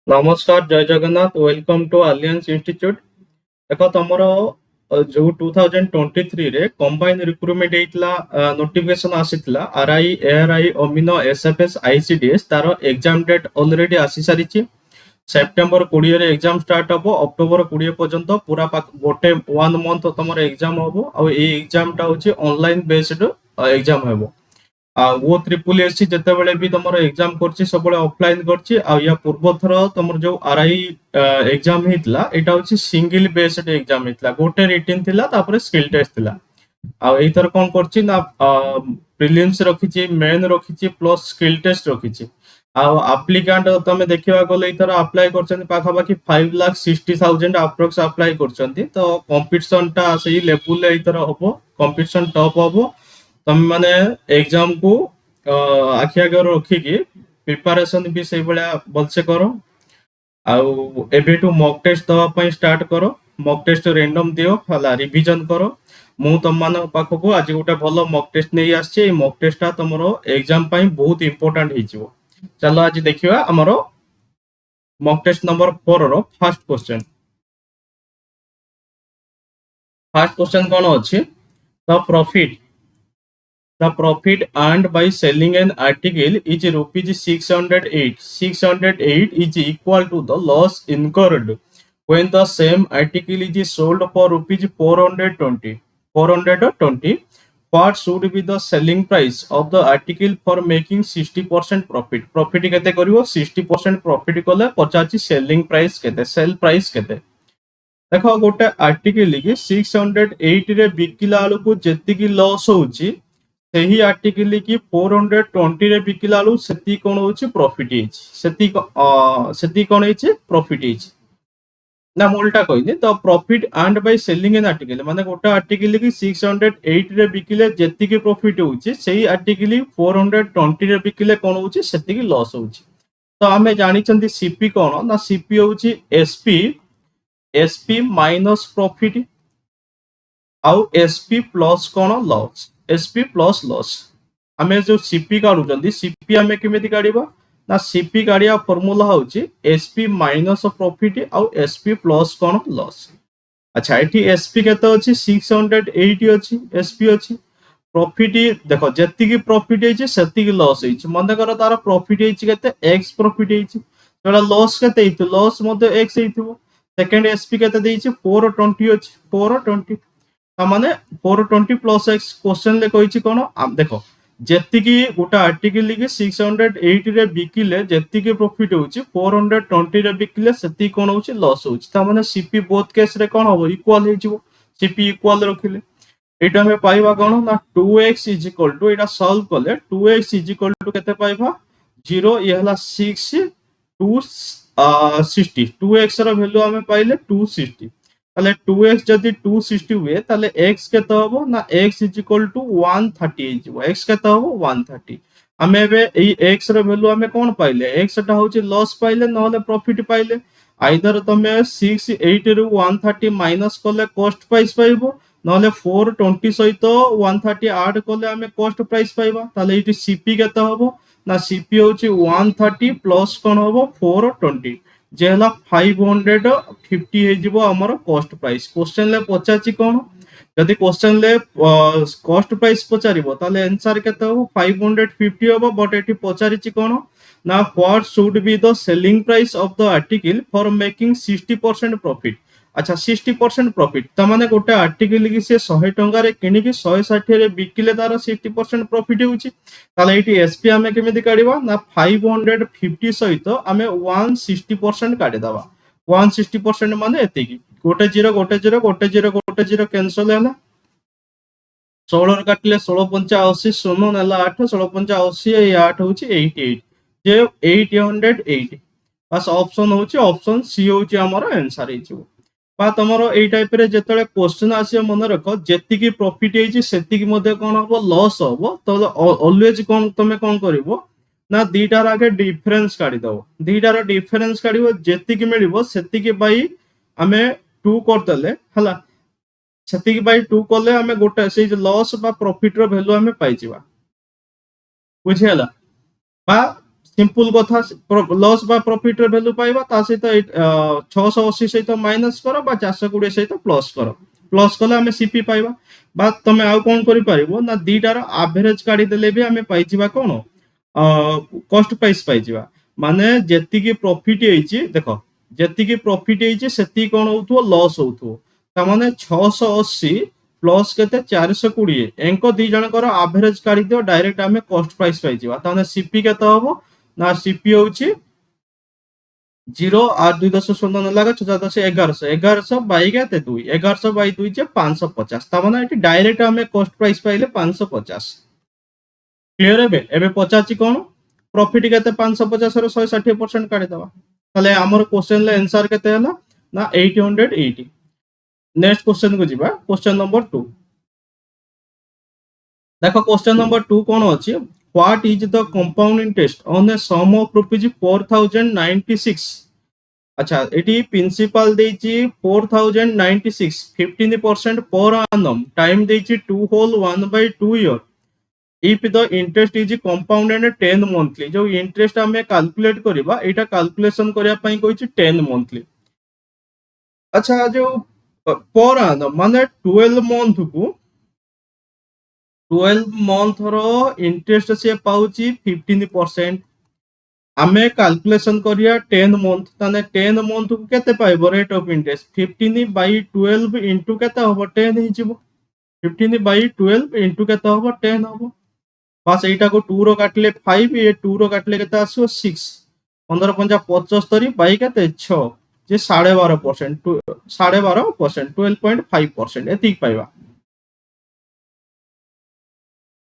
नमस्कार Jai Jagannath welcome to Alliance institute. देखो तुमर जो 2023 रे कंबाइन रिक्रूटमेंट हेतला नोटिफिकेशन आसीतला आरआई एआरआई अमीनो एसएफएस आईसीडीएस तार एग्जाम डेट ऑलरेडी आसी सारिची। सेप्टेम्बर 20 रे एग्जाम स्टार्ट हबो अक्टोबर 20 पर्यंत पूरा गोटे 1 मंथ तुमर एग्जाम हबो आ ए एग्जाम टा होची ऑनलाइन बेस्ड एग्जाम हबो। वो ट्रिपल एससी जितेबाला भी तुम एग्जाम कर सब ऑफलाइन कर पूर्व थर तुम जो आरआई एग्जाम होता यहाँ हूँ सिंगल बेस्ड एग्जाम होता गोटे रिटिन थी स्किल टेस्ट थी आईथर कौन कर प्रिलिम्स रखी मेन रखी प्लस स्किल टेस्ट रखी आप्लिकांट तुम देखा गले इथर अप्लाई कर पाखापाखि 5,60,000 अप्रोक्स अप्लाई कर तो कंपटीशन टा से लेवल इथर हम कंपटीशन टॉप हम तुम मैंने एग्जाम को आखि आगे रखिकी प्रिपरेशन भी से भाया भलसे कर आउ मॉक टेस्ट दवाई स्टार्ट कर मॉक टेस्ट रेंडम दियो हला रिवीजन कर मु तुम मान पाखक आज गोटे भल मॉक टेस्ट नहीं आसी मॉक टेस्ट तुम एग्जाम बहुत इंपोर्टेंट हो चलो आज देखिए आमर mock test number 4 row first question कौन अच्छी The profit earned by selling an article is rupees 608. 608 is equal to the loss incurred when the same article is sold for rupees 420. 420. What should be the selling price of the article for making 60% profit? Profit केते करिवो 60% profit कले 50 selling price केते sell price केते देखो गोटे article की 608 रे Bikila को जेति की लॉस होची ସେହି ଆର୍ଟିକଲ କି 420 ରେ ବିକିଲା ବେଳୁ ସେତିକି କଣ ହଉଛି ପ୍ରଫିଟ ହେଇଛି ସେତିକି କଣ ହେଇଛି ପ୍ରଫିଟ ହେଇଛି ନା ମୁଁ ଉଲ୍ଟା କହିଲି ତ profit and by selling an article ମାନେ ଗୋଟେ ଆର୍ଟିକଲ କି 608 ରେ ବିକିଲେ ଯେତିକି ପ୍ରଫିଟ ହଉଛି ସେଇ ଆର୍ଟିକଲ 420 ରେ ବିକିଲେ କଣ ହଉଛି ସେତିକି ଲସ୍ ହଉଛି ତ ଆମେ ଜାଣିଛନ୍ତି ସିପି କଣ ନା ସିପି ହଉଛି ଏସପି ମାଇନସ ପ୍ରଫିଟ आउ एसपी प्लस कौन लॉस एसपी प्लस लॉस आम जो सीपी काढ़ुं सीपी आम केमी काढ़ा ना सीपी काढ़ा फर्मूला हूँ एसपी माइनस प्रॉफिट आउ एसपी प्लस कौन लॉस अच्छा ये एसपी के 608 अच्छी एसपी अच्छी प्रॉफिट देख जी प्रॉफिट है लॉस मन कर तार प्रॉफिट है एक्स प्रॉफिट है लॉस के लॉस एक्स सेकेंड एसपी के 420 अच्छी 420 माने 420 प्लस एक्स क्वेश्चन ले कहिछि कोन देखो जेतिकी गोटा आर्टिकल की 608 रे बिकिले जेतिकी प्रॉफिट होछि 420 रे बिकिले सेति कोन होछि लॉस होछि त माने सीपी बोथ केस रे कोन हो इक्वल हे जिवो सीपी इक्वल रखिले एटा हमें पाइबा कोन ना 2x एटा सॉल्व कले 2x केते पाइबा 0 ये हला 6 260 2x रो वैल्यू हमें पाइले 260 ताले 2x जदि 260 हुए ताले x केते हबो ना x इज इक्वल टू 130 हिजो x केते हबो 130 हमें एबे एई x रो वैल्यू हमें कोन पाइले x टा होची लॉस पाइले नहले प्रॉफिट पाइले आइदर तमे 68 रु 130 माइनस कले कॉस्ट प्राइस पाइबो नहले 420 सहित 130 ऐड कले हमें कॉस्ट प्राइस पाइबा ताले इटी सीपी केते हबो ना सीपी होची 130 प्लस कोन हबो 420 जे हला 550 हो हमर कॉस्ट प्राइस क्वेश्चन ले पचाची कोन यदि क्वेश्चन ले कॉस्ट प्राइस पचारिबो ताले आंसर केते हो 550 हो बट एटी पचारिची कोन ना what should be the selling price of the article for making 60% profit अच्छा 60% प्रॉफिट त माने गोटे आर्टिकल की से 100 टंका रे किनि की 160 रे बिकिले तार 60% प्रॉफिट होउची ताले एटी एसपी हमें केमिति काढिबा ना 550 सहित हमें 160% काढि दबा 160% माने एते की गोटे जीरो गोटे जीरो गोटे जीरो गोटे जीरो कैंसिल हैला 16 रे काटले 16 पंचा 80 शून्य नेला 8 16 पंचा 80 ए 8 होउची 88 जे 808 बस ऑप्शन होउची ऑप्शन सी होउची हमर आंसर हिजो बा तमरो एई टाइप रे जेतले क्वेश्चन आसी मन रख जेतिकी प्रॉफिट हेची सेतिकी मध्ये कोन हबो लॉस हबो तो ऑलवेज कोन तमे कोन करिवो ना दीटार आगे डिफरेंस काढी दबो दीटार डिफरेंस काढिवो जेतिकी मिलिवो सेतिकी बाई हमें 2 करतले हला सेतिकी बाई 2 करले हमें गोटे से लॉस बा प्रॉफिट रो वैल्यू हमें पाई जिवा बुझियला बा सिंपल कथा लॉस बा प्रॉफिट रे वैल्यू पाइबा ता सहित 680 सहित माइनस करो बा 420 सहित प्लस कले आमे सीपी पाइबा बा तमे आउ कोन करि परिबो ना दीटार एवरेज काढी देले भी आमे पाइ जिबा कोन कॉस्ट प्राइस पाइ जिबा माने जेति की प्रॉफिट हेची देखो जेति की प्रॉफिट हेची सेति कोन होथो लॉस होथो ता माने 680 प्लस केते 420 एंको दी जनकर एवरेज काढी दियो डायरेक्ट आमे कॉस्ट प्राइस पाइ जिबा ता माने सीपी केते हबो ना सीपी होची 0 8 2 10 शून्य लगा 6 10 1100 1100 बाई केते 2 1100 बाई 2 जे 550 ता माने एटी डायरेक्ट आमे कॉस्ट प्राइस पाइले 550 क्लियर है एबे पचाची कोन प्रॉफिट केते 550 रो 160% काढी दवा ताले हमर क्वेश्चन ले आंसर केते हला ना 880 नेक्स्ट क्वेश्चन को जीवा क्वेश्चन नंबर 2 देखो क्वेश्चन नंबर 2 कोन अछि what is the compound interest on a sum of rupees 4096 अच्छा एटी प्रिंसिपल देछि 4096 15% पर annum टाइम देछि 2 whole 1/2 year if the interest is compounded 10 monthly जो इंटरेस्ट हमें कैलकुलेट करबा एटा कैलकुलेशन करिया पई कोइछि 10 मंथली अच्छा जो पर annum माने 12 मंथ को 12 मंथ रो इंटरेस्ट से पाउची 15% आमे कैलकुलेशन करिया 10 मंथ ताने 10 मंथ को केते पाइबो रेट ऑफ इंटरेस्ट 15/12 इनटू केते होबो 10 हि जिवो 15/12 इनटू केते होबो 10 होबो बस एटा को 2 रो काटले 5 ये 2 रो काटले केते आसो 6 15 5 75 बाई केते 6 जे 12.5% 12.5% 12.5% एतिक पाइबा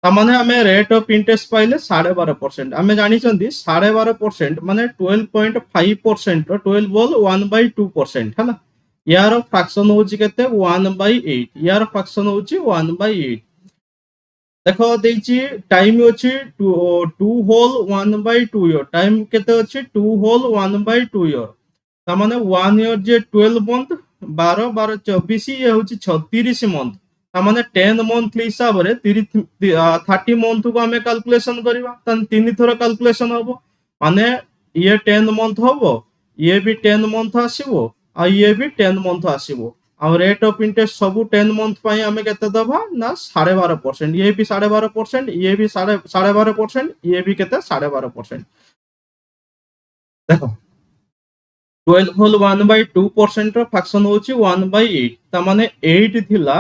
तामाने हमें रेट ऑफ इंटरेस्ट पाइले 12.5% हमें जानी चंदी 12.5% माने 12.5% 12 बोल 1/2% है ना यार फ्रैक्शन होची केते 1/8 यार फ्रैक्शन होची 1/8 देखो देची टाइम होची 2 होल 1/2 ईयर टाइम केते होची 2 होल 1/2 ईयर तामाने 1 ईयर जे 12 मंथ 12 12 24 ये होची 36 मंथ तामाने 10 मंथ हिसाब रे 30 मंथ को हमें कैलकुलेशन करबा तन तीन थरो कैलकुलेशन होबो माने ये 10 मंथ होबो ये भी 10 मंथ आसीबो आ ये भी 10 मंथ आसीबो आ रेट ऑफ इंटरेस्ट सब 10 मंथ पई हमें केते दबा ना 12.5% ये भी 12.5% ये भी 12.5% ये भी केते 12.5% देखो 12 होल 1/2% रो फ्रैक्शन होची 1/8 ता माने 8 थिला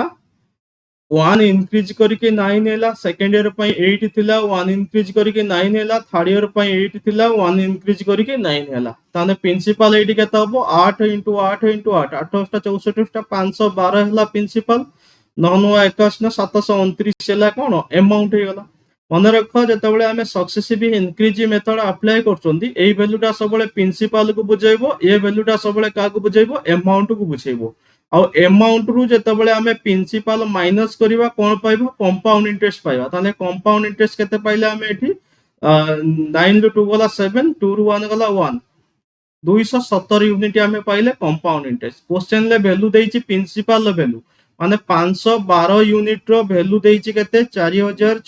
1 इंक्रीज करके 9 हैला सेकंड ईयर पई 8 थिला 1 इंक्रीज करके 9 हैला थर्ड ईयर पई 8 थिला 1 इंक्रीज करके 9 हैला ताने प्रिंसिपल एडी केता हबो 8 * 8 * 8 28 64 512 हैला प्रिंसिपल 9 21 729 हैला कोन अमाउंट हे गला मन रख जेतेबेले हमें सक्सेसिव इंक्रीज मेथड अप्लाई करचोंदी एई वैल्यूटा सबले प्रिंसिपल को बुझाइबो ए वैल्यूटा सबले का को बुझाइबो अमाउंट को बुझाइबो आ अमाउंट रु जेतेबेले हमें प्रिंसिपल माइनस करबा कोन पाइबो कंपाउंड इंटरेस्ट पाइबा ताने कंपाउंड इंटरेस्ट केते पाइले हमें एठी 9 * 2 गला 7 2 * 1 गला 1 270 यूनिट हमें पाइले कंपाउंड इंटरेस्ट क्वेश्चन ले वैल्यू देइची प्रिंसिपल वैल्यू माने 512 यूनिट रो वैल्यू देइची केते 4096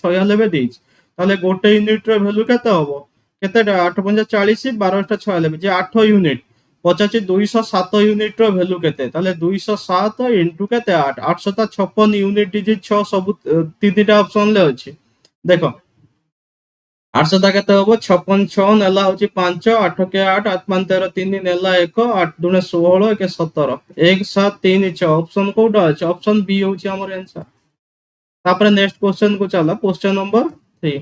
4096 देइची ताले गोटे यूनिट रो वैल्यू केते होबो केते 8 * 40 12 * 96 जे 8 यूनिट 85 207 यूनिट रो वैल्यू केते ताले 207 इनटू केते 8 856 यूनिट जे 6 सब तीनटा ऑप्शन ले अछि देखो 800 केते होबो 56 6 नेला होची 5 8 के 8 8 5 13 3 नेला 1 8 2 16 1 17 1 7 3 6 ऑप्शन कोडा अछि ऑप्शन बी होची हमर आंसर तापर नेक्स्ट क्वेश्चन को चला क्वेश्चन नंबर 3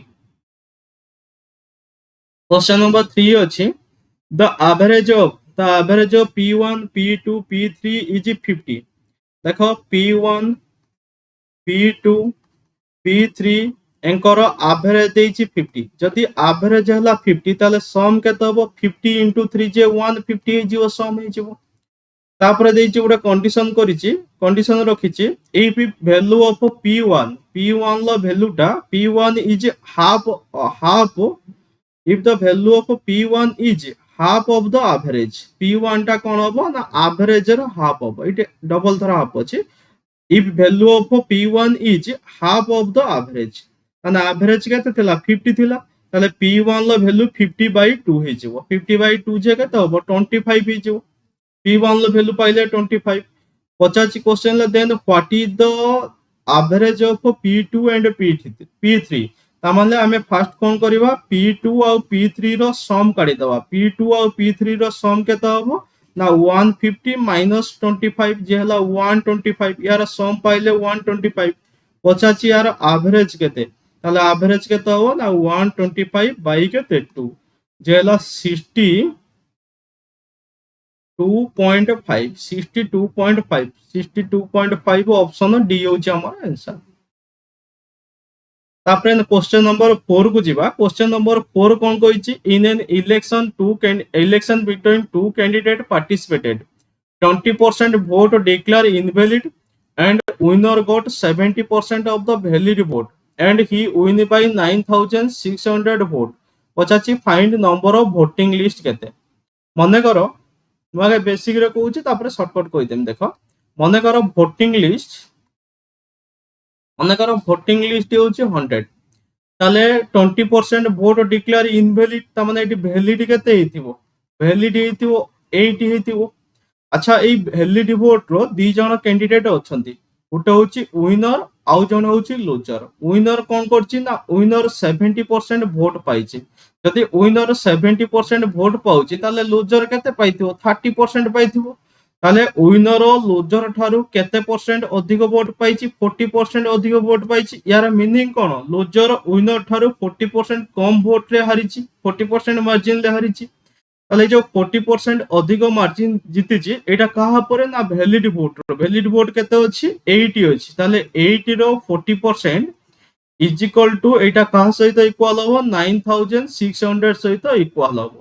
क्वेश्चन नंबर 3 अछि the average of P1 P2 P3 is 50 देखो P1 P2 P3 anchor average देइछि 50 जदि एवरेज हला 50 ताले सम केते हबो 50 * 3 जे 150 हे जिवो सम हे जिवो तापर देइछि उडा कंडीशन करिछि कंडीशन रखिछि इफ वैल्यू ऑफ P1 लो वैल्यूटा P1 is half if the value of P1 is half of the average P1 टा कोन हबो ना एवरेज रो हाफ हबो इटे डबल थरा हाफ अछि if value of P1 is half of the average and average केते थिला 50 थिला তাহলে P1 ର ଭ୍ୟାଲୁ 50/2 ହେଇଯିବ 50/2 ଯେ କେତେ ହବ 25 ହେଇଯିବ P1 ର ଭ୍ୟାଲୁ ପାଇଲେ 25 ପଚାରିଛି question then what is the average of P2 and P3 ତାମାନେ ଆମେ ଫାର୍ଷ୍ଟ କଣ କରିବା P2 ଆଉ P3 ର ସମ୍ କାଢିଦବା P2 ଆଉ P3 ର ସମ୍ କେତେ ହବ ନା 150 minus 25 ଯେ ହେଲା 125 यार सम पाइले 125 पचाची यार एवरेज केते ताले एवरेज केते हो ना 125 बाई केते 2 जे होला 62.5 ऑप्शन डी होची हमर आंसर तापरे क्वेश्चन नंबर 4 को जीवा क्वेश्चन नंबर 4 कोन कहिची in an election election between two candidate participated 20% vote declare invalid and winner got 70% of the valid vote and he win by 9600 vote पचाची find number of voting list केते मने करो मागे basic रे कहूची तापर shortcut कहि देम देखो मने करो वोटिंग लिस्ट होची 100 ताले 20% वोट डिक्लेयर इनवैलिड ता माने एटी वैलिड केते हेतिबो वैलिड हेतिबो 80 हेतिबो अच्छा ए वैलिड वोट रो दी जण कैंडिडेट अछंती गोटे होची विनर आउ जण होची लूजर विनर कोन करची ना विनर 70% वोट पाइची जदि विनर 70% वोट पाउची ताले लूजर केते पाइथिबो 30% पाइथिबो ताले विनर लूजर ठारू केते परसेंट अधिक वोट पाइची 40% अधिक वोट पाइची यार मीनिंग कोन लूजर विनर ठारू 40% कम वोट रे हारिची 40% मार्जिन ले हारिची ताले जो 40% अधिक मार्जिन जीतिची एटा कहा परे ना वैलिड वोट केते अछि 80 अछि ताले 80 रो 40% इज इक्वल टू एटा कहा सहित इक्वल हो 9600 सहित इक्वल हो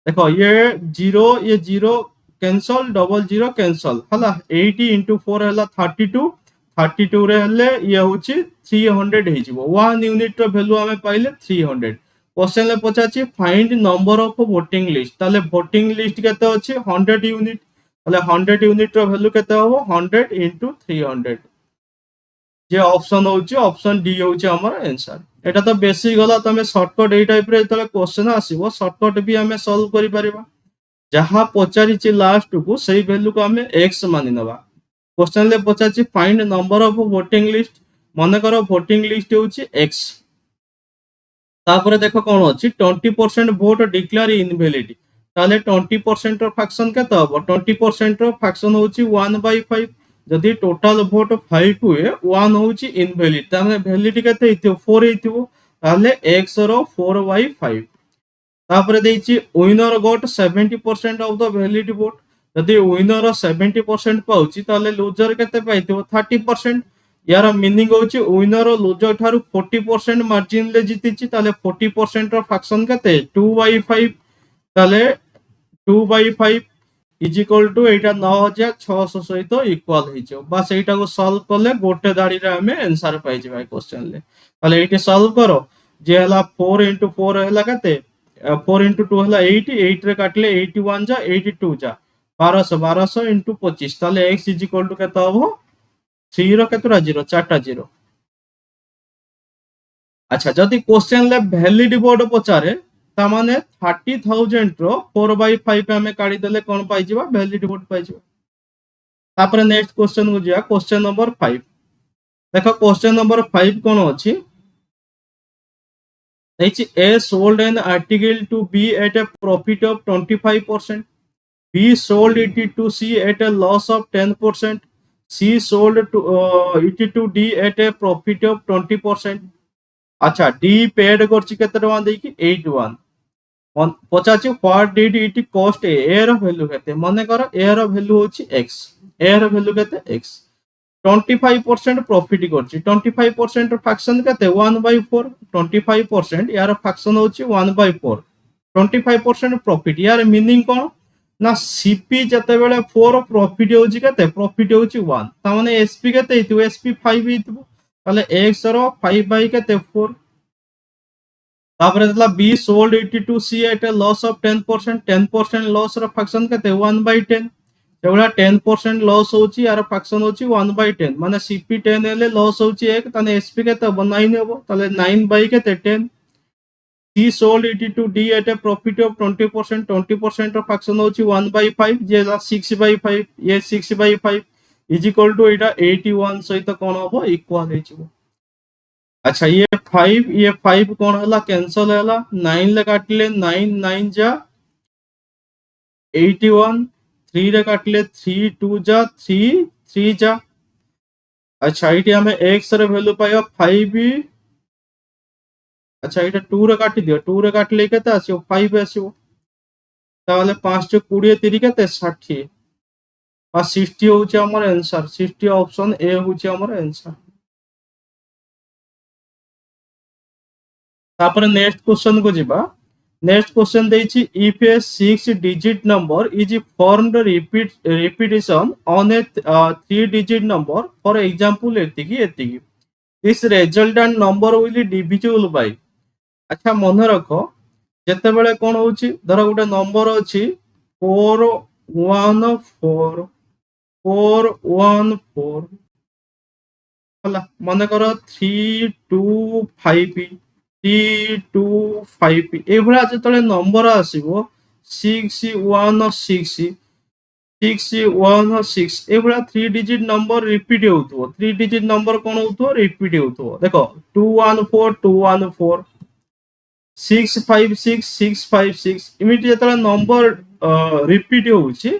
देखो ये 0 कैंसल डबल 0 कैंसल हला 80 into 4 हला 32 रे हले ये होची 300 हेजिबो 1 यूनिट रो वैल्यू हमें पाइले 300 क्वेश्चन ले पचाची find number of voting list ताले वोटिंग लिस्ट केते अछि 100 यूनिट ताले 100 यूनिट रो वैल्यू केते हो 100 into 300 जे ऑप्शन होची ऑप्शन डी होची हमर आंसर एटा तो बेसिक गला तमे शॉर्टकट ए टाइप रे तले क्वेश्चन आसीबो शॉर्टकट भी हमें सॉल्व करि परिबा जहां पचारिची लास्ट को सही वैल्यू को हमें x मानि नबा क्वेश्चन ले पचारिची find number of voting list माने करो वोटिंग लिस्ट होची x तापर देखो कोन अछि 20% वोट डिक्लेयर इनवैलिड ताले 20% रो फ्रैक्शन केते हबो 20% रो फ्रैक्शन होची 1/5 जदि टोटल वोट 5 हुए 1 होची इनवैलिड तामे वैलिड केते हितियो 4 हितियो ताले x रो 4/5 तापर देछि winner got 70% of the valid vote जदि विनर 70% पाउची ताले लूजर केते पाइथिबो 30% यार मीनिंग होची विनर लूजर ठारू 40% मार्जिन ले जीतिची ताले 40% रो फ्रैक्शन केते 2/5 ताले 2/5 इज इक्वल टू एटा 9600 सहित इक्वल हेजो बस एटा को सॉल्व करले गोटे दाड़ी रे हमें आंसर पाइ जेबा क्वेश्चन ले ताले एटी सॉल्व करो जे हला 4 into 4 हला केते 4 into 2 हला 80 8 रे काटले 81 जा 82 जा 1200 into 25 ताले x इज इक्वल टू केते हबो 3 रो केतरा 0 4टा 0 अच्छा जदी क्वेश्चन ले वैलिड वोट पचारे ता माने 30000 रो 4/5 हमें काढी देले कोन पाइ जिबा वैलिड वोट पाइ जिबा तापर नेक्स्ट क्वेश्चन को जिया क्वेश्चन नंबर 5 देखो क्वेश्चन नंबर 5 कोन अछि A sold an article to B at a profit of 25%. B sold it to C at a loss of 10%. C sold it to D at a profit of 20%. अच्छा D paid करछि केते टका देकी 81 पचाछि what did it cost a रो value केते माने कर ए रो वैल्यू होछि x ए रो वैल्यू केते x 25% प्रॉफिट करछि 25% फ्रैक्शन केते 1/4 25% यार फ्रैक्शन होछि 1/4 25% प्रॉफिट यार मीनिंग कोन ना सीपी जते बेले 4 प्रॉफिट होछि केते प्रॉफिट होछि 1 ता माने एसपी केते हितु एसपी 5 हितु ताले x रो 5 बाय केते 4 तापर देला b sold it to c at a loss of 10% loss रो फ्रैक्शन केते 1/10 जेवला 10% लॉस होची यार फ्रैक्शन होची 1/10 माने सीपी 10 हेले लॉस होची 1 ताने एसपी केते 9 हेबो ताले 9 बाय केते 10 C sold it to D at a profit of 20%. 20% of fraction होची 1/5 जे 6/5 ये 6/5 is equal to एटा 81 सहित कौन हबो इक्वल हे जिवो। अच्छा ये 5 कौन हला कैंसल हला 9 ले काटले 9 9 जा 81 3 रे काटले 3 2 जा 3 3 जा। अच्छा ये हमें x रे वैल्यू पाया 5। अच्छा ये 2 रे काटी दियो 2 रे काटले केते आसीओ 5 आसीओ ताहले 5 20 3 केते 60 और 60 होची हमर आंसर 60 ऑप्शन ए होची हमर आंसर। तापर नेक्स्ट क्वेश्चन को जिबा। नेक्स्ट क्वेश्चन देछि if a 6 digit number is formed repetition on a 3 digit number for example एतिकी this resultant number will divisible by. अच्छा मन रख जेतेबेले कोन होची धर गोटे नंबर अछि 414 414 हला मन कर 325 325 एभला जेतले नंबर आसीबो 616 616 एभला 3 डिजिट नंबर रिपीट होउथो 3 डिजिट नंबर कोन होउथो रिपीट होउथो देखो 214 214 656 656 इमिट जेतले नंबर रिपीट होउची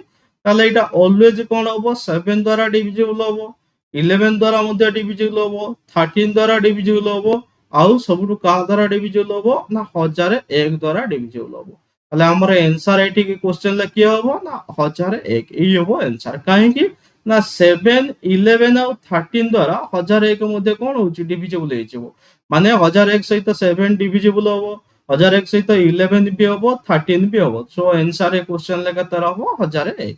ताले एटा ऑलवेज कोन होबो 7 द्वारा डिविजिबल होबो 11 द्वारा मध्य डिविजिबल होबो 13 द्वारा डिविजिबल होबो आउ सबुटु का द्वारा डिविजिबल होबो ना 1001 द्वारा डिविजिबल होबो ताले हमर आंसर एठी के क्वेश्चन ला किया होबो ना 1001 एई होबो आंसर काहे कि ना 7 11 और 13 द्वारा 1001 मध्य कोन होची डिविजिबल हेचिबो माने 1001 सहित 7 डिविजिबल होबो 1001 सहित 11 भी होबो 13 भी होबो सो आंसर ए क्वेश्चन ला केते रहबो 1001।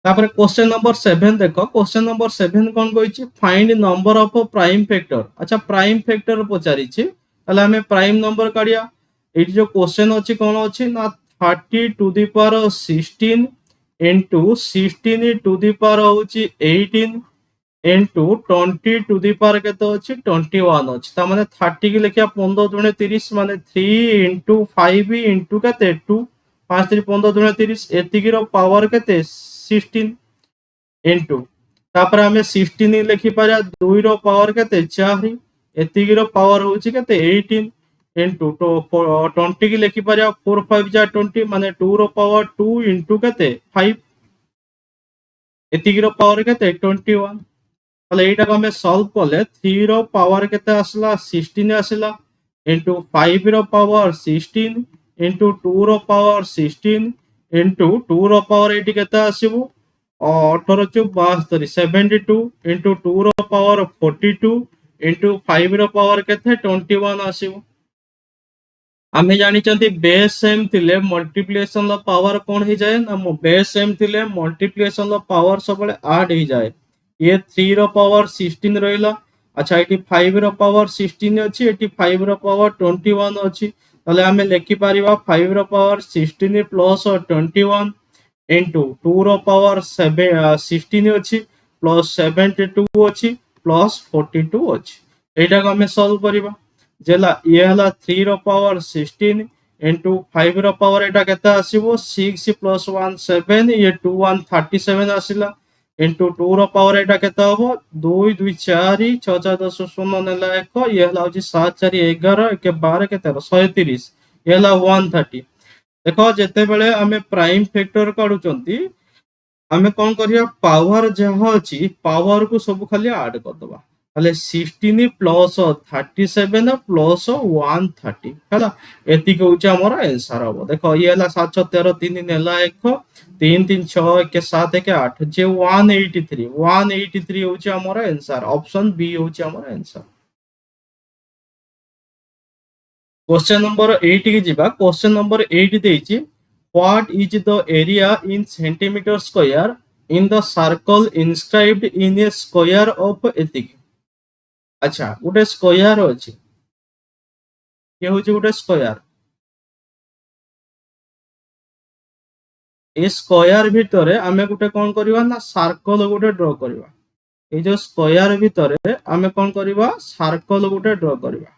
तापर क्वेश्चन नंबर 7 देखो क्वेश्चन नंबर 7 कोन कहिछि find number of prime factor. अच्छा प्राइम फैक्टर पचारिछि ताले हमें प्राइम नंबर काढिया एठी जो क्वेश्चन अछि कोन अछि ना 30 to the power 16 into 16 to the power होछि 18 इनटू 20 टू द पावर केते अछि 21 अछि ता माने 30 की लेखिया 15 दुणे 30 माने 3 इनटू 5 इनटू केते 2 5 3 15 दुणे 30 एतिकी रो पावर केते 16 इनटू तापर हमें 16 लिखि पारा 2 रो पावर केते 4 एतिकी रो पावर होछि केते 18 इनटू तो 20 की लिखि पारा 4 5 जा 20 माने 2 रो पावर 2 इनटू केते 5 एतिकी रो पावर केते 21 তাহলে এইটাকে আমি সলভ করলে 3 র পাওয়ার কেতে আসলা 16 আসলা ইনটু 5 র পাওয়ার 16 ইনটু 2 র পাওয়ার 16 ইনটু 2 র পাওয়ার এটি কেতে আসিবো 18 চুক 72 72 ইনটু 2 র পাওয়ার 42 ইনটু 5 র পাওয়ার কেতে 21 আসিবো। आमे जानिचंती बेस सेम थिले मल्टीप्लिकेशन ला पावर कोन हो जाए ना बेस सेम थिले मल्टीप्लिकेशन ला पावर सबले ऐड हो जाए ये 3 रो पावर 16 रहिला। अच्छा एटी 5 रो पावर 16 अछि एटी 5 रो पावर 21 अछि तले हमें लिखि परिबा 5 रो पावर 16 प्लस 21 इनटू 2 रो पावर 16 अछि प्लस 72 अछि प्लस 42 अछि एटा को हमें सॉल्व करिबा जेला ये हला 3 रो पावर 16 इनटू 5 रो पावर एटा केता आसीबो 6 प्लस 1 7 ये 2 1 37 आसीला इनटू 2 रो पावर एटा केता होबो 2 2 4 6 4 10 0 नेला 1 ये हला होची 7 4 11 1 12 केता 130 ये हला 130 देखो जेते बेले हमें प्राइम फैक्टर काढुचंती हमें कोन करिया पावर जहा अछि पावर को सब खाली ऐड कर दबा তাহলে 16 প্লস 37 প্লস 130 ହେଲା ଏତିକି ହଉଛି ଆମର आंसर ହବ ଦେଖ ଇଏ ହେଲା 7 6 13 3 ନେଲା 1 3 3 6 1 7 1 8 ଯେ 183 ହଉଛି ଆମର आंसर ऑप्शन बी हଉଛି ଆମର आंसर। क्वेश्चन नंबर 8 की जिबा क्वेश्चन नंबर 8 देइछि what is the area in centimetre square in the circle inscribed in a square of एतिकी। अच्छा गोटे स्क्वायर अछि ये होची गोटे स्क्वायर ए स्क्वायर भितरे आमे गोटे कोन करबा ना सर्कल गोटे ड्रा करबा এই যে স্কয়ার ভিতরে আমি কোন করিবা সার্কল গোটে ড্র করিবা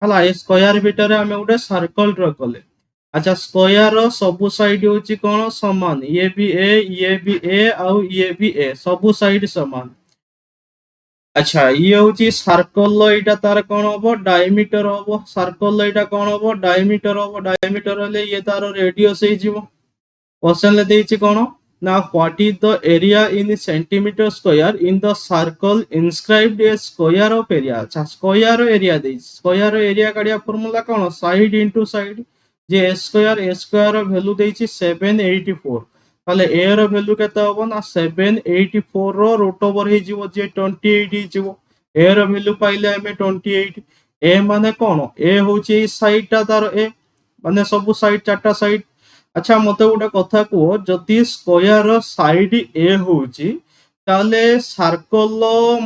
হলা এই স্কয়ার ভিতরে আমি গোটে সার্কল ড্র কলে আচ্ছা স্কয়ার ର ସବୁ ସାଇଡ ହଉଛି କଣ ସମାନ ଇଏ ବି ଏ ଆଉ ଇଏ ବି ଏ ସବୁ ସାଇଡ ସମାନ ଆଚ୍ଛା ଇଏ ହଉଛି ସାର୍କଲ ର ଏଇଟା ତାର କଣ ହବ ଡାଇମିଟର ହବ ସାର୍କଲ ର ଏଇଟା କଣ ହବ ଡାଇମିଟର ହେଲେ ଇଏ ତାର ରେଡିୟସ ହେଇଯିବ क्वेश्चन ले ଦେଇଛି କଣ ନା what is the area in centimeter square in the circle inscribed a square of area अच्छा square area ଦେଇଛି square area କାଢିବା ଫର୍ମୁଲା କଣ side into side ଯେ a square value ଦେଇଛି 784 ତାହେଲେ a ର value କେତେ ହବ ନା 784 ର root over ହେଇଯିବ ଯେ 28 ହେଇଯିବ a ର value ପାଇଲେ ଆମେ 28 a ମାନେ କଣ a ହଉଛି ଏଇ ସାଇଡ ଟା ତାର a ମାନେ ସବୁ ସାଇଡ ଚାରଟା ସାଇଡ আচ্ছা মতে গোটে কথা কুহ যদি স্কয়ার সাইড এ হଉଛି তাহলে সার্কল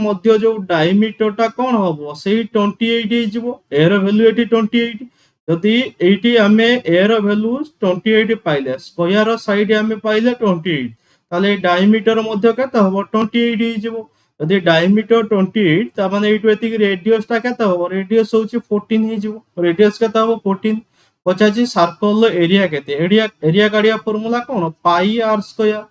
মধ্য যে ডায়ামিটরটা কোন হবো সেই 28 ହେଇଯିବ a ର ভ্যালু এটি 28 যদি এইটি আমি a ର ভ্যালু 28 পাইলে স্কয়ার সাইড আমি পাইলে 28 তাহলে ডায়ামিটর মধ্য কেতে হবো 28 ହେଇଯିବ যদি ডায়ামিটর 28 তা মানে এইটু এতিকি রেডিয়াসটা কেতে হবো রেডিয়াস হଉଛି 14 ହେଇଯିବ রেডিয়াস কেতে হবো 14 পচাছি সার্কল এরিয়া কেতে এরিয়া কাঢ়িয়া ফর্মুলা কোন পাই আর স্কয়ার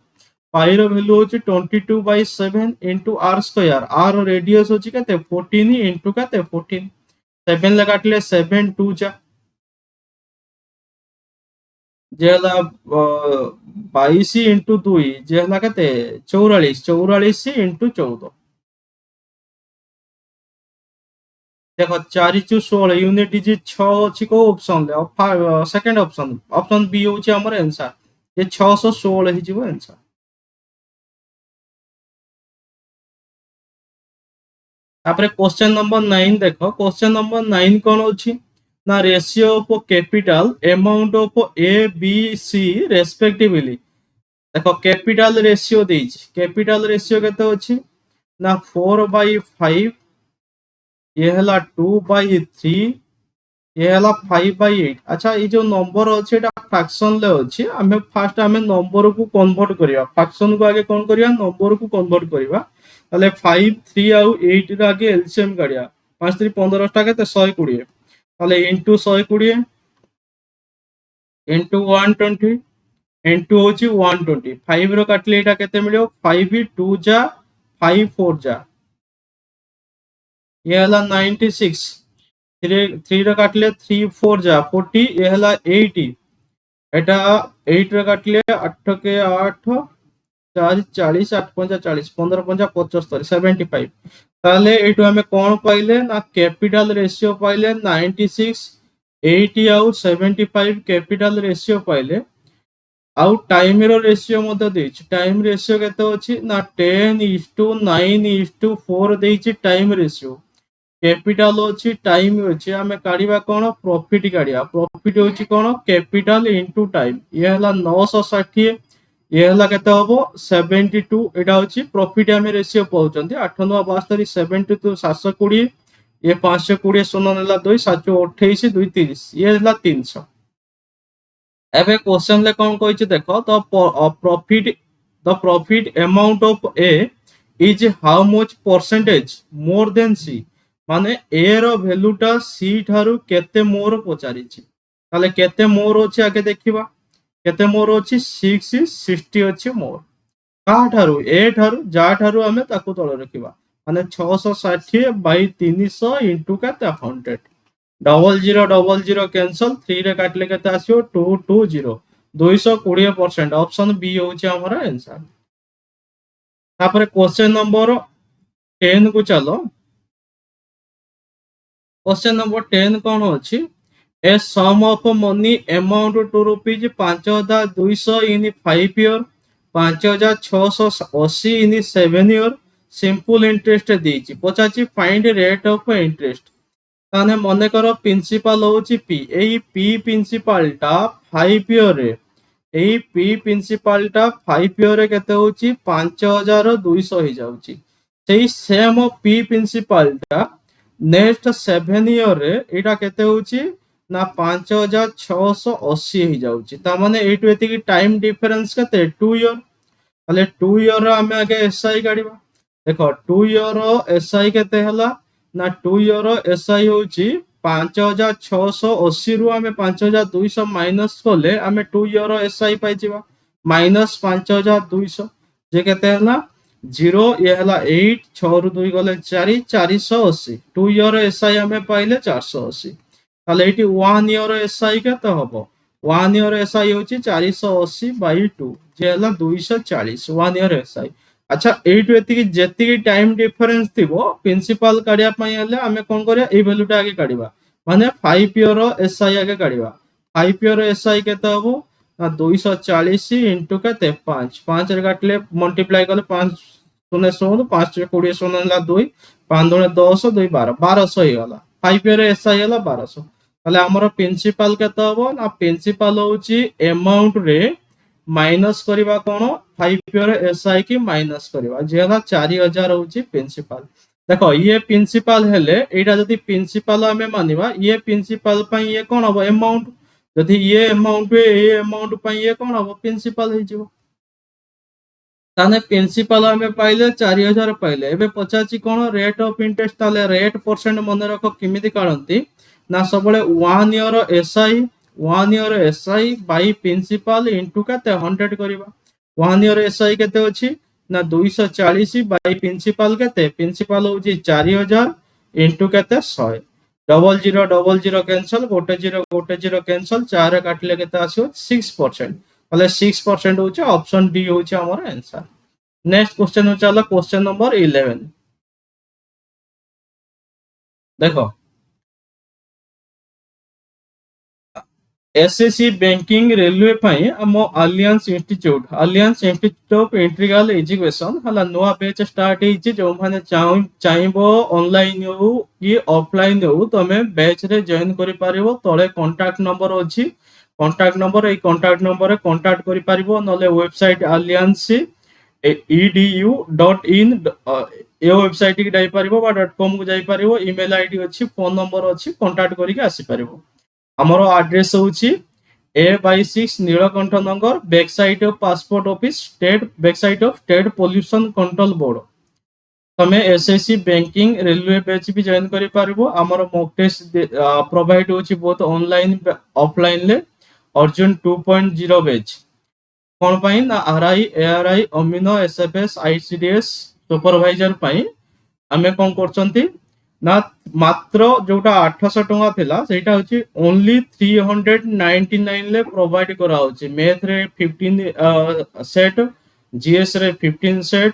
পাই র ভ্যালু হচ্ছে 22/7 ইনটু আর স্কয়ার আর রেডিয়াস হচ্ছে কেতে 14 ইনটু কেতে 14 7 লে কাটলে 7 2 যা যে হলা 22 ইনটু 2 যে হলা কেতে 44 44 ইনটু 14 দেখো 4 চু 16 यूनिट डिजिट 6 ଅଛି କୋ ଅପସନ ରେ ସେକେଣ୍ଡ ଅପସନ ବି ହଉଛି ଆମର आंसर ये 616 ହେଇଯିବ आंसर तापरे क्वेश्चन नंबर 9 देखो क्वेश्चन नंबर 9 कोन अछि ना ratio of capital amount of A B C respectively देखो कैपिटल रेशियो देछि कैपिटल रेशियो केते अछि ना 4/5 ये हला 2/3 ये हला 5/8 अच्छा ये जो नंबर अछि एटा फ्रैक्शन ले अछि हमें फर्स्ट हमें नंबर को कन्वर्ट करिया फ्रैक्शन को आगे कोन करिया नंबर को कन्वर्ट करिया তাহলে 5 3 ଆଉ 8 ର ଆগে एलसीएम काढिया 5 3 15 टा केते 120 তাহলে ইনটু 120 ইনটু 120 ইনটু होची 120 5 रो काटले एटा केते मिलियो 5 2 जा 5 4 जा ये हला 96 3 रो काटले 3 4 जा 40 ये हला 80 एटा 8 रो काटले 8 के 8 4 40 8 5 40 15 5 75 75 তাহলে এইটু আমি কোন পাইলে না ক্যাপিটাল রেশিও পাইলে 96 80 ଆଉ 75 ক্যাপিটাল রেশিও পাইলে ଆଉ ଟାଇମ ର ରେସିଓ ମଧ୍ୟ ଦେଇଛି ଟାଇମ ରେସିଓ କେତେ ଅଛି ନା 10:9:4 ଦେଇଛି ଟାଇମ ରେସିଓ କ୍ୟାପିଟାଲ ଅଛି ଟାଇମ ଅଛି ଆମେ କାଢିବା କଣ ପ୍ରଫିଟ କାଢିବା ପ୍ରଫିଟ ହଉଛି କଣ କ୍ୟାପିଟାଲ ଇନଟୁ ଟାଇମ ଇଏ ହେଲା 960 ये हला केते हबो 72 एटा होची प्रॉफिट हमें रेशियो पाउचंती 8 9 72 72 720 ये 520 सोना नेला 2 728 2 30 ये हला 300 एबे क्वेश्चन ले कोन कहै छै देखो the profit amount of A is how much percentage more than C माने ए रो वैल्यूटा सी थारु केते मोर पचारि छि ताले केते मोर अछि आके देखिबा केते मोर अछि 660 अछि मोर का ठारू ए ठारू जा ठारू हमें ताकू तळ रखिबा माने 660 बाय 300 इनटू केते 100 डबल जीरो कैंसल 3 रे काटले केते आसियो 220 220% ऑप्शन बी होछि हमर आंसर तापर क्वेश्चन नंबर 10 को चलो क्वेश्चन नंबर 10 कोन अछि a sum of money amount to rupees 5200 in 5 year 5680 in 7 year simple interest ଦେଇଛି ପଚାଛି find rate of interest ताने मने करो प्रिंसिपल होची पी एई पी प्रिंसिपल टा 5 इयर रे एई पी प्रिंसिपल टा 5 इयर रे केते होची 5200 ही जाउची सेई सेम पी प्रिंसिपल टा नेक्स्ट 7 इयर रे एटा केते होची ना 5680 ही जाउची ता माने एटु एति की टाइम डिफरेंस केते 2 इयर তাহলে 2 ইয়র আমি আগে এসআই কাঢ়িবা। দেখো 2 ইয়র এসআই কেতে হলা না 2 ইয়র এসআই হଉଛି 5680 রু আমি 5200 মাইনস কলে আমি 2 ইয়র এসআই পাইଯିବା মাইনস 5200 যে কেতে হলা 0 ইয়ে হলা 8 6 রু 2 গলে 4 480 2 ইয়র এসআই আমি পাইলে 480 তাহলে এটি 1 ইয়র এসআই কেতে হব 1 ইয়র এসআই হচ্ছে 480 বাই 2 যে হলা 240 1 ইয়র এসআই। আচ্ছা এইটু এতিকি যেতিকি টাইম ডিফরেন্স থিব প্রিন্সিপাল কাঢ়িয়া পাই হেলে আমি কোন করিয়া এই ভ্যালুটা আগে কাঢ়িবা মানে 5 ইয়র এসআই আগে কাঢ়িবা 5 ইয়র এসআই কেতে হব না 240 ইনটু কেতে 5 5 রে কাটলে মল্টিপ্লাই করলে 5 শূন্য শূন্য 5 20 শূন্য হলা 2 5 দুনে 10 2 12 1200 হইগলা 5 ইয়র এসআই হলা 1200 তাহলে আমার প্রিন্সিপাল কেতে হব না প্রিন্সিপাল হচ্ছে অ্যামাউন্ট রে মাইনস করিবা কোন 5 ইয়র এসআই কি মাইনস করিবা যে হলা 4000 হচ্ছে প্রিন্সিপাল। দেখো ইয়ে প্রিন্সিপাল হেলে এইটা যদি প্রিন্সিপাল আমি মানিবা ইয়ে প্রিন্সিপাল পাই ইয়ে কোন হবো অ্যামাউন্ট যদি ইয়ে অ্যামাউন্ট এই অ্যামাউন্ট পাই ইয়ে কোন হবো প্রিন্সিপাল হই যাব তাহলে প্রিন্সিপাল আমি পাইলে 4000 পাইলে এবে পচাছি কোন রেট অফ ইন্টারেস্ট তাহলে রেট परसेंट মনে রাখো কেমিতি কাढंती না সবলে 1 year SI 1 year SI by principal into কেতে 100 করিবা 1 ইয়র এসআই কেতে ଅଛି না 240 বাই প্রিন্সিপাল কেতে প্রিন্সিপাল হଉଛି 4000 ইনটু কেতে 100 ডবল জিরো ক্যান্সেল গোটে জিরো ক্যান্সেল 4 রে কাটলে কেতে আসিব 6% তাহলে 6% হচ্ছে অপশন ডি হচ্ছে আমার आंसर। नेक्स्ट क्वेश्चन হচ্ছে হলো क्वेश्चन नंबर 11 देखो एसएससी बैंकिंग रेलवे पाई हम अलियंस इंस्टीट्यूट ऑफ इंटीग्रल एजुकेशन हला नवा बैच स्टार्ट ହେଇଛି जो माने चाहिबो ऑनलाइन हो कि ऑफलाइन हो तमे बैच रे जॉइन करि पारिबो तळे कांटेक्ट नंबर अछि contact number A contact number रे कांटेक्ट करि पारिबो नले वेबसाइट अलियंस edu.in ए वेबसाइट की जाई पारिबो बा .com को जाई पारिबो ईमेल आईडी अछि फोन नंबर अछि कांटेक्ट करि के आसी पारिबो हमरो एड्रेस होछि A/6 Nilkanth Nagar back side of passport office state back side of state pollution control board तमे एसएससी बैंकिंग रेलवे बैच भी जॉइन करि पारिबो हमरो मॉक टेस्ट प्रोवाइड होछि बोथ ऑनलाइन ऑफलाइन ले अर्जुन 2.0 बैच कौन पाई ना आरआई एआरआई अमीनो एसएफएस आईसीडीएस सुपरवाइजर पाई आमे कौन करछंती ना मात्र जोटा 800 टंका थिला सेटा होची ओनली 399 ले प्रोवाइड करा होची मैथ रे 15 सेट जीएस रे 15 सेट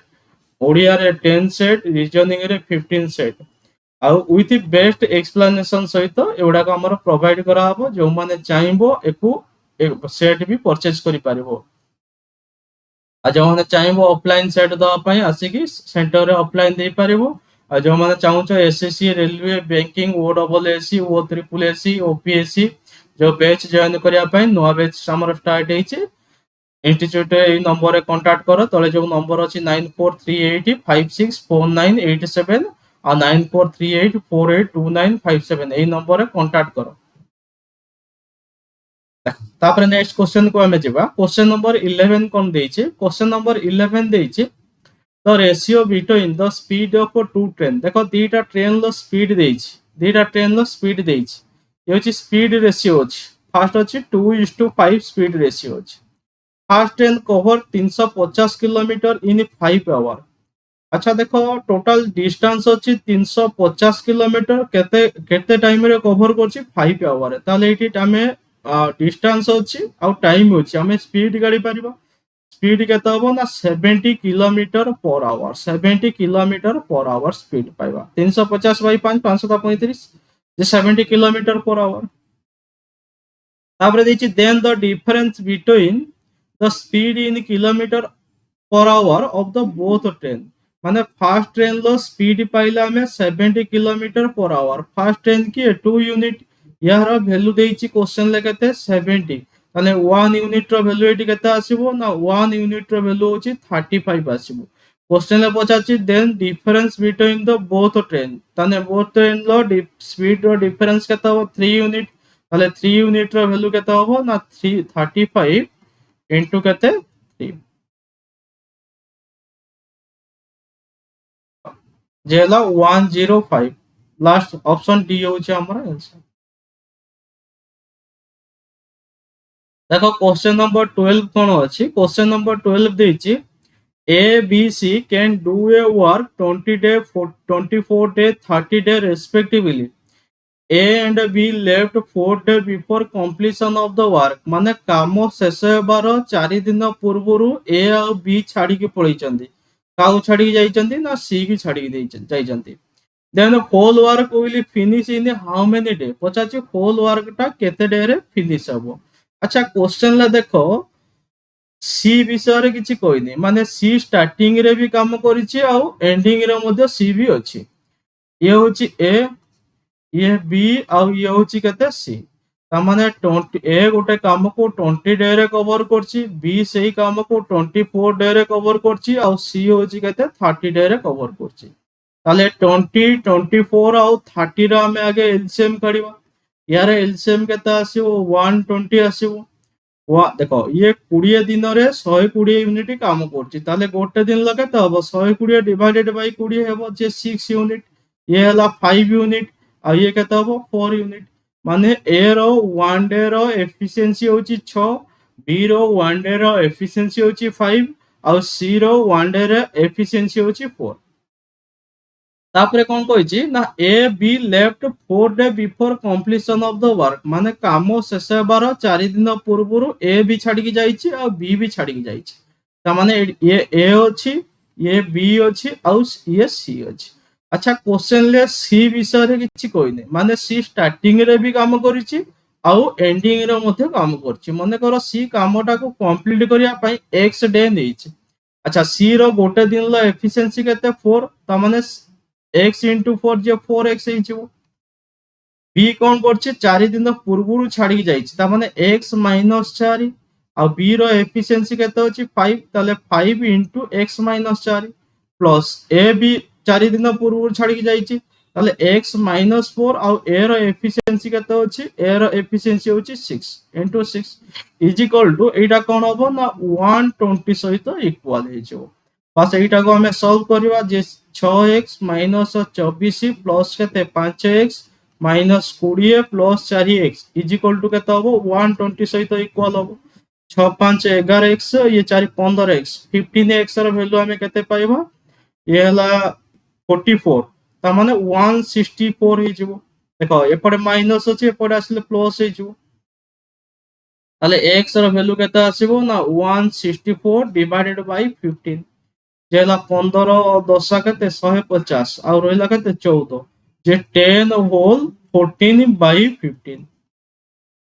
ओडिया रे 10 सेट रीजनिंग रे 15 सेट आउ विथ बेस्ट एक्सप्लेनेशन सहित एवडा को हमर प्रोवाइड करा हबो जो माने चाहिबो एकु सेट भी परचेज करि पारिबो आ जो माने चाहिबो ऑफलाइन सेट दवा पई आसी कि सेंटर रे ऑफलाइन दे पारिबो आ जो माने चाहू SSC railway banking O double SC O triple SC OPSC जो बैच जॉइन करिया पई नवा बैच हमर स्टार्ट हेछि इंस्टीट्यूट ए नंबर रे कांटेक्ट करो तळे जो नंबर अछि 9438564987 आ 9438482957 ए नंबर रे कांटेक्ट करो तापर नेक्स्ट क्वेश्चन को हमें जेबा क्वेश्चन नंबर 11 कोन देइछे क्वेश्चन नंबर 11 देइछे the ratio between the speed of two train देखो दीटा ट्रेन लो स्पीड देइछे ये होची स्पीड रेशियो अछि फर्स्ट अछि 2:5 स्पीड रेशियो अछि first train cover 350 kilometre in 5 hour अच्छा देखो टोटल डिस्टेंस अछि 350 किलोमीटर केते केते टाइम रे कवर करछि 5 आवर ताले एटी टाइम डिस्टेंस अछि आ टाइम अछि हमें स्पीड गाड़ी परिबा स्पीड केते हबो ना 70 kilometre per hour 70 kilometre per hour speed पाइबा 350 बाई 5 535 जे 70 किलोमीटर पर आवर तापर देछि then the difference between the speed in kilometre per hour of the both train माने फास्ट ट्रेन लो स्पीड पाइला हमें 70 kilometre per hour fast train की 2 unit यार वैल्यू देछि क्वेश्चन ले केते 70 ताने 1 यूनिट रो वैल्यू एटी केते आसीबो ना 1 यूनिट रो वैल्यू होची 35 आसीबो क्वेश्चन ले पचाची then difference between the both train ताने बोथ ट्रेन लो स्पीड रो डिफरेंस केते हो 3 यूनिट ताले 3 यूनिट रो वैल्यू केते हो ना 35 इनटू केते 3 जे हला 105 लास्ट ऑप्शन डी होची हमर आंसर। देखो क्वेश्चन नंबर 12 कोन अछि, क्वेश्चन नंबर 12 देछि A, B, C can do a work 20 day, 24 day, 30 day respectively. A and B left 4 day before completion of the work. माने काम शेष हेबार 4 दिन पूर्वरु A और B छाड़ी के पळैचंदी। काउ छाड़ी जाइचंदी ना C की छाड़ी जाइचंदी। Then whole work will finish in how many day? पचाची whole work टा केते डे रे फिनिश हबो। अच्छा क्वेश्चन ला देखो सी विषय किसी कहनी माने सी स्टार्टिंग रे भी काम करिछि आ एंडिंग रे मध्य सी भी अछि। ये होछि ए, ये बी आ ये होछि केते सी। ता माने 20 ए गोटे काम को 20 डे रे कवर करछि, बी सेही काम को 24 डे रे कवर करछि आ सी होछि केते 30 डे रे कवर करछि। ताले 20 24 आ 30 रो हमें आगे एलसीएम काढिबा। यार एलसीएम केते आसीबो 120 आसीबो। देखो ये 20 दिन रे 120 यूनिट काम करछि ताले गोटे दिन लगे तो हबो 120 डिवाइडेड बाय 20 हेबो जे 6 यूनिट। ये हला 5 यूनिट आ ये केते हबो 4 यूनिट। माने A row 1 day row efficiency होछि 6, बी रो 1 डे रो एफिशिएंसी होछि 5 आ सी रो 1 डे रो एफिशिएंसी होछि 4। तापरे कौन कहिछि ना A be left 4 day before completion of the work माने काम शेष हेबार 4 दिन पूर्वरु ए भी छाड़ी की जाइछि आ बी भी छाड़ी की जाइछि। ता माने ये ए अछि, ये बी अछि आ ये सी अछि। अच्छा क्वेश्चन ले सी विषय रे किछि कोइने माने सी स्टार्टिंग रे भी काम करिछि आ एंडिंग रे मध्ये काम करछि। माने करो सी कामटा को कंप्लीट करिया पई x डे नेछि। अच्छा सी रो गोटे दिन लो एफिशिएंसी केते 4 ता माने x into 4 जे 4x ହେଇଯିବ। b कोन करछि 4 दिन पूर्वरु छाड़ी जाइछि ता माने x - 4 आ b रो एफिशिएंसी केते अछि 5 ताले 5 into x - 4 प्लस a भी 4 दिन पूर्वरु छाड़ी जाइछि ताले x - 4 आ a रो एफिशिएंसी केते अछि a रो एफिशिएंसी होछि 6 into 6 इज इक्वल टू एटा कोन होबो ना 120 सहित इक्वल ହେଇଯିବ। बस एटा को हमें सॉल्व करबा जे 6x - 24 प्लस केते 5x minus 20 plus 4x is equal to केते हबो 120 सहित इक्वल हबो। 6 5 11x ये 4 15x 15x रो वैल्यू हमें केते पाइबा ये हला 44 ता माने 164 हे जिवो। देखो एपटे माइनस अछि एपटे आसले प्लस हे जिवो ताले x रो वैल्यू केते आसीबो ना 164 डिवाइडेड बाय 15 जेला 15 10 केते 150 आ रोइला केते 14 जे 10 होल 14 बाय 15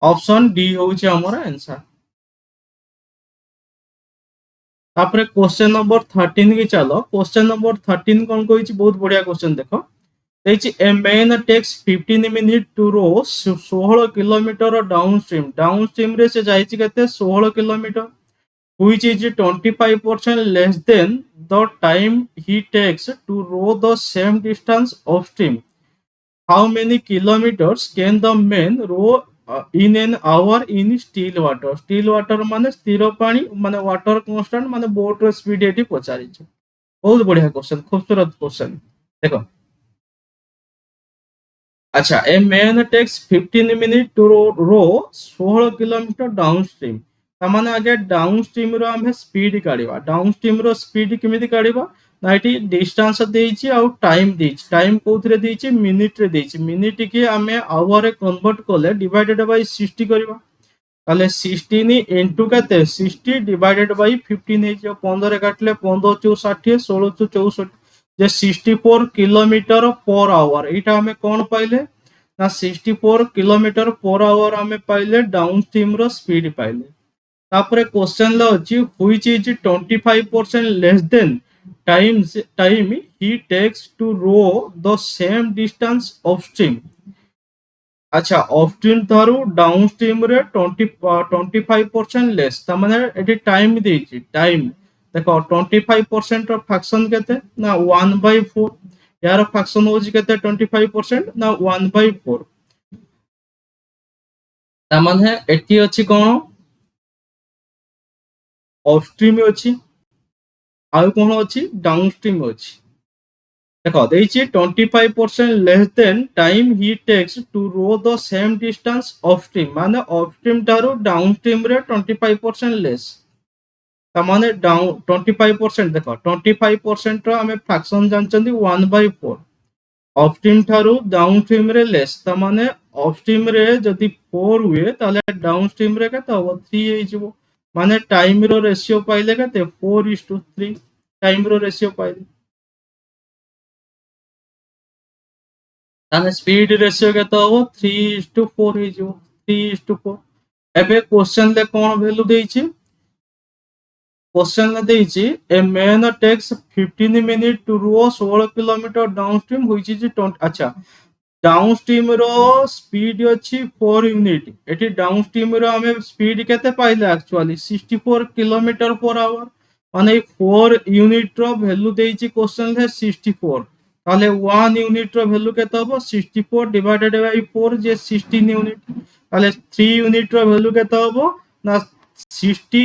ऑप्शन डी होउची हमर आंसर। तापरे क्वेश्चन नंबर 13 की चलो क्वेश्चन नंबर 13 कोन कहिची बहुत बढ़िया क्वेश्चन देखो देछि a man takes 15 minute to row 16 kilometre downstream रे से जाइची केते 16 kilometre which is 25% less than the time he takes to row the same distance upstream. How many kilometers can the man row in an hour in still water? Still water माने स्थिर पानी माने water constant माने boat रो speed एटी पचारि छै। बहुत बढ़िया क्वेश्चन खूबसूरत क्वेश्चन देखो। अच्छा a man takes 15 minute to row 16 kilometre downstream तामाने आगे डाउन स्ट्रीम रो हम स्पीड काढिबा डाउन स्ट्रीम रो स्पीड केमिति काढिबा ना एटी डिस्टेंस देइछि आ टाइम देइछि टाइम कोथरे देइछि मिनिट रे देइछि मिनिट के हमें आवर रे कन्वर्ट करले डिवाइडेड बाय 60 करबा ताले 16 इनटू केते 60 डिवाइडेड बाय 15 हे जो 15 काटले 15 चौ 60 16 चौ 64 जे 64 किलोमीटर पर आवर एटा हमें कोन पाइले ना 64 किलोमीटर पर आवर हमें पाइले डाउन स्ट्रीम रो स्पीड पाइले। तापरे क्वेश्चन ला अछि which is 25% less than time he takes to row the same distance upstream. अच्छा अपस्ट्रीम थारु डाउन स्ट्रीम रे 25% लेस ता माने एटी टाइम देछि टाइम देखो 25% रो फ्रैक्शन केते ना 1/4 यार फ्रैक्शन होछि केते 25% ना 1/4 ता माने एटी अछि कोन अपस्ट्रीम अछि आउ कोन अछि डाउन स्ट्रीम अछि। देखो देइछि 25% less than time he takes to row the same distance upstream माने अपस्ट्रीम ठारू डाउनस्ट्रीम रे 25% लेस तामाने डाउन 25% देखो 25% रो हमें फ्रैक्शन जानचंदी 1/4 अपस्ट्रीम ठारू डाउनस्ट्रीम रे लेस तामाने अपस्ट्रीम रे जदि 4 हुए ताले डाउनस्ट्रीम रे केते हो 3 हे जिवो माने टाइम रो रेशियो पाइले केते 4:3 टाइम रो रेशियो पाइले ताने स्पीड रेशियो केते हो 3:4 हे जिवो 3:4 एबे क्वेश्चन ले कोन वैल्यू देइछि क्वेश्चन ଦେଇଛି a man takes 15 minutes to row 16 kilometre downstream which is 20 अच्छा डाउनस्ट्रीम रो स्पीड अछि 4 यूनिट एठी डाउनस्ट्रीम रो हमें स्पीड केते पाइले एक्चुअली 64 किलोमीटर पर आवर माने 4 यूनिट रो वैल्यू ଦେଇଛି क्वेश्चन रे 64 ताले 1 यूनिट रो वैल्यू केते होबो 64 डिवाइडेड बाय 4 जे 16 यूनिट ताले 3 यूनिट रो वैल्यू केते होबो ना 60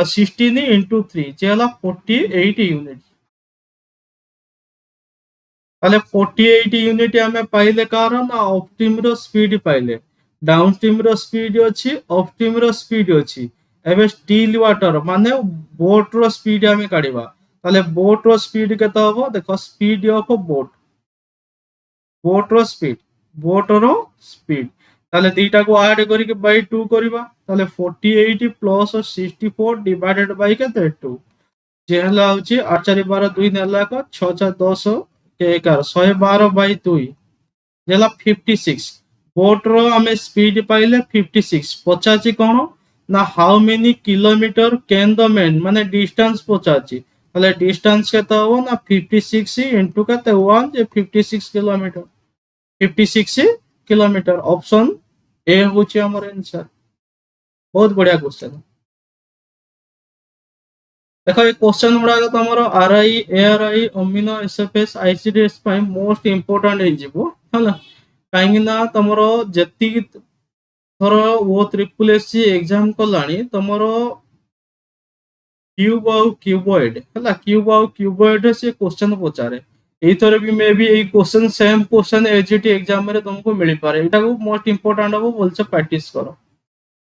16 into 3 जे होला 48 यूनिट ताले 48 यूनिट हमें पाइले कार ना ऑप्टिम रो स्पीड पाइले डाउनस्ट्रीम रो स्पीड अछि ऑप्टिम रो स्पीड अछि एबे स्टिल वाटर माने बोट रो स्पीड हमें काढिबा ताले बोट रो स्पीड केते होबो देखो स्पीड ऑफ बोट बोट रो स्पीड बोट रो स्पीड ताले दीटा को ऐड करिके बाय 2 करबा ताले 48 प्लस 64 डिवाइडेड बाय केते 2 जे हला होची 8 4 12 2 नेला को 6 4 10 के 11 112 बाय 2 जेला 56 बोट रो हमें स्पीड पाइले 56 पचाची कोन ना how many kilometre can the man माने डिस्टेंस पचाची ताले डिस्टेंस केते हो ना 56 इनटू केते 1 जे 56 किलोमीटर 56 किलोमीटर ऑप्शन ए होची हमर आंसर बहुत बढ़िया क्वेश्चन देखो ये क्वेश्चन गुड़ाक तुम आरआई एआरआई अमीनो एसएफएस आईसीडीएस मोस्ट इंपोर्टेंट है कहीं तुम जी थर ओ ट्रिपल एस एग्जाम कला तुम क्यूब आउ क्यूबॉइड है क्यूब आउ क्यूबॉइड से क्वेश्चन पचारे एथर भी मे भी question same question AGT exam रे तुमको मिल पारे एटा को मोस्ट इंपोर्टेंट हम बोलছে प्रैक्टिस करो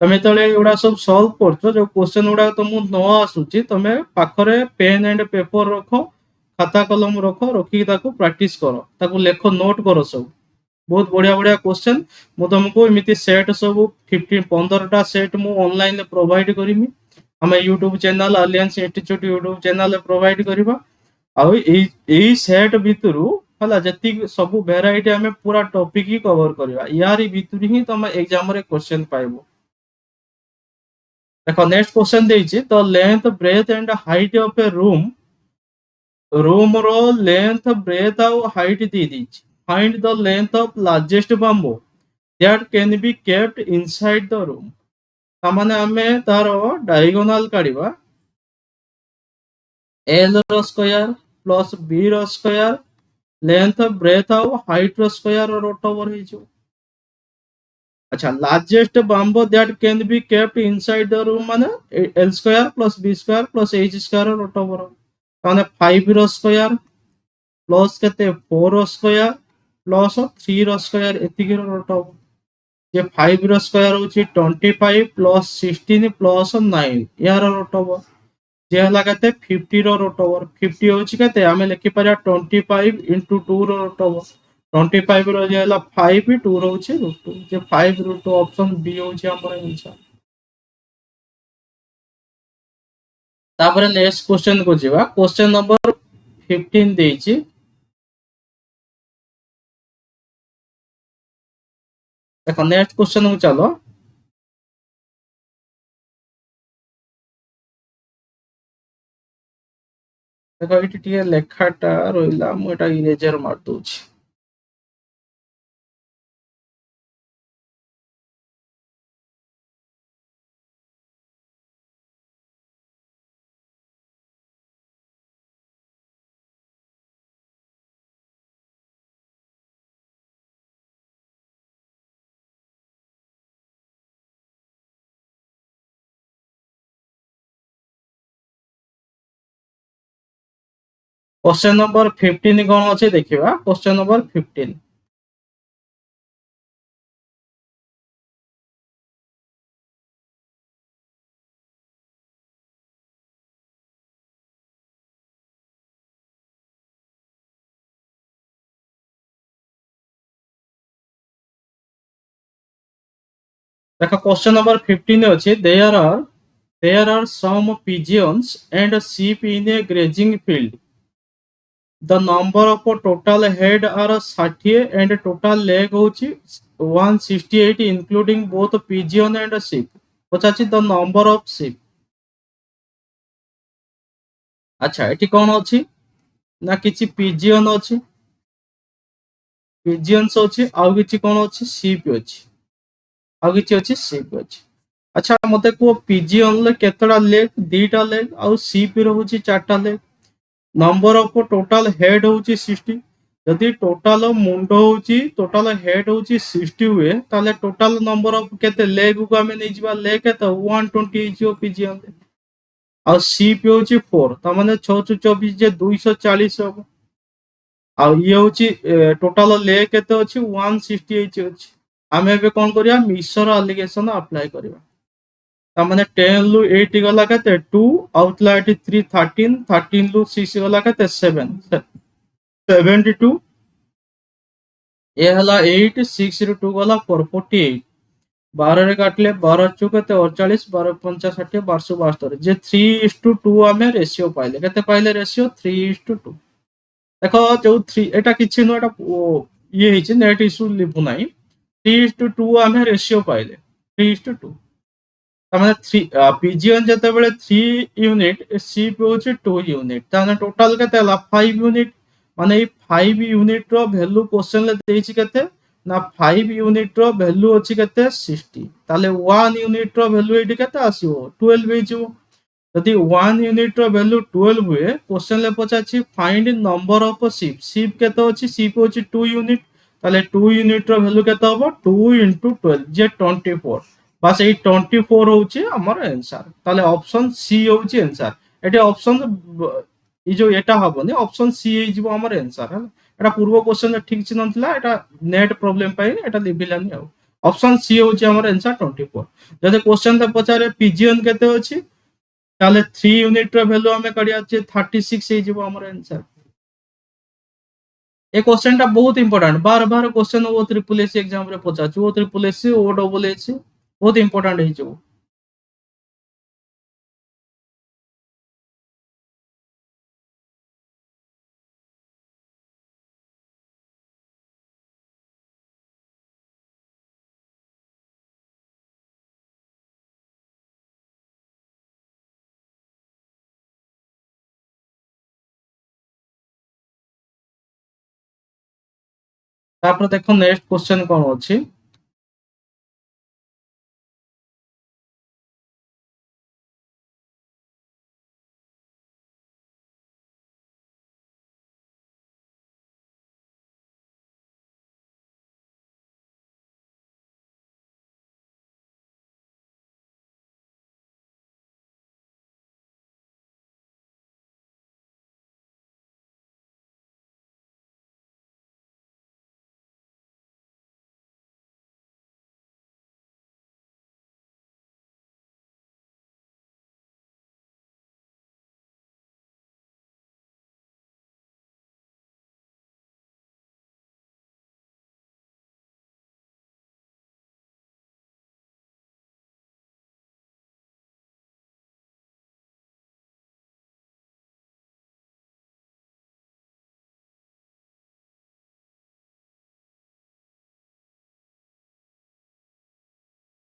तमे तळे एउडा सब सॉल्व करछो जो क्वेश्चन उडा तुमु न आसुची तमे पाखरे पेन एंड पेपर रखो खाता कलम रखो रखी ताको प्रैक्टिस करो ताको लेखो नोट करो सब बहुत बढ़िया बढ़िया क्वेश्चन मु तुमको एमिति सेट सब 15 टा सेट मु ऑनलाइन प्रोवाइड करिमी हमें YouTube channel Alliance institute YouTube channel provide करिबा आ एई सेट भितरु हला जति सब वेराइटी हमें पूरा टॉपिक ही कवर करिबा यारी भितरु ही तुम एग्जाम रे क्वेश्चन पाइबो देखो नेक्स्ट क्वेश्चन देइछि the length breadth and height of a room रो लेंथ ब्रेथ आउ हाइट दे दीछि find the length of largest bamboo that can be kept inside the room तामाने हमें तारो डायगोनल काढिबा एल रो स्क्वायर प्लस बी रो स्क्वायर लेंथ ब्रेथ आउ हाइट रो स्क्वायर रूट ओवर हे जो अच्छा largest bamboo that can be kept inside the room माने L square plus B square plus H square root over माने 5 रो स्क्वायर प्लस केते 4 रो स्क्वायर प्लस 3 रो स्क्वायर एतिकी रूट ओवर जे 5 रो स्क्वायर होची 25 प्लस 16 प्लस 9 यार रूट ओवर जे हला केते 50 रो रूट ओवर 50 होची केते हमें लिखि पारा 25 into 2 रो रूट ओवर 25 रो जे हला 5 2 रो होची रूट 2 जे 5 रूट 2 ऑप्शन बी होची हमर आंसर तापर नेक्स्ट क्वेश्चन को जीवा क्वेश्चन नंबर 15 देइची देखो नेक्स्ट क्वेश्चन को चलो देखो इटी टिके लेखाटा रोइला मु एटा इरेजर मार दोची क्वेश्चन नंबर 15 कौन अच्छे देखा। क्वेश्चन नंबर 15 देखो क्वेश्चन नंबर 15 अच्छे there are some pigeons and sheep in a grazing field. The number of total head are 60 and total leg होची 168 including both pigeon and sheep. पचाची the number of sheep. अच्छा eighty कौन अच्छी ना किसी pigeon अच्छी pigeons अच्छी आउ किसी कौन अच्छी sheep अच्छी आउ किसी अच्छी sheep अच्छी। अच्छा मते को pigeon ले केतरा leg दीटा leg आउ sheep रो होची चारटा leg। Number of total head होची 60 यदि टोटल मुंडो होची टोटल हेड होची 60 हुए ताले टोटल नंबर ऑफ केते लेग को हमें नै जिबा लेग केते 120 जियो पिजियन आ सीपी होची 4 ता माने 6 24 जे 240 हो आ ये होची टोटल लेग केते अछि 168 अछि। हमें बे कोन करिया मिक्सचर एलिगेशन अप्लाई करिया तामाने 10 लु 8 गला केते 2 आउटला 3 13 13 लु 6 गला केते 7 72 ए हला 8 6 रु 2 गला 448 12 रे काटले 12 चु केते 48 12 50 60 1272 जे 3:2 हमें रेशियो पाइले केते पाइले रेशियो 3:2 देखो जो 3 एटा किछि न एटा ये हिचे नेट इशू लिबु नाही 3:2 हमें रेशियो पाइले 3:2 तामाने 3 पिजियन जते बेले 3 यूनिट सीप होचे 2 यूनिट ताने टोटल केते हला 5 यूनिट माने 5 यूनिट रो वैल्यू क्वेश्चन ले देछि केते ना 5 यूनिट रो वैल्यू अछि केते 60 ताले 1 यूनिट रो वैल्यू एडी केते आसीबो 12 हेजिबो यदि 1 यूनिट रो वैल्यू 12 हुए क्वेश्चन ले पचाछि find number of ship ship केते अछि शिप होछि 2 यूनिट ताले 2 यूनिट रो वैल्यू केते होबो 2 * 12 जे 24 बस ए 24 होछि हमर आंसर ताले ऑप्शन सी होछि आंसर एटे ऑप्शन ई जो एटा हबनी ऑप्शन सी हे जिवो हमर आंसर है एटा पूर्व क्वेश्चन ठीक छि नथला एटा नेट प्रॉब्लम पाई एटा लिबिलानी आ ऑप्शन सी होछि हमर आंसर 24 जदि क्वेश्चन त पचारे पिजियन केते अछि ताले 3 यूनिट रो वैल्यू हमें करिया छै 36 हे जिवो हमर आंसर। ए क्वेश्चन टा बहुत इंपोर्टेंट बार बार question O triple SC exam रे पचा छै O triple SC O double SC बहुत इंपोर्टेंट हे जिवो। तापर देखो नेक्स्ट क्वेश्चन कोन अछि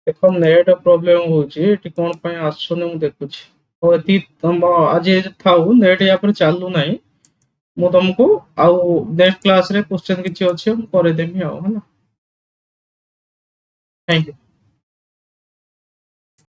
देखो नेट प्रॉब्लम होची एटी कोन पय आसुने मु देखुची ओ एती तम आज थाउ नेट या पर चालू नाही मु तुमको आउ नेक्स्ट क्लास रे क्वेश्चन किछि अछि हम करे देमी आउ हना थैंक यू।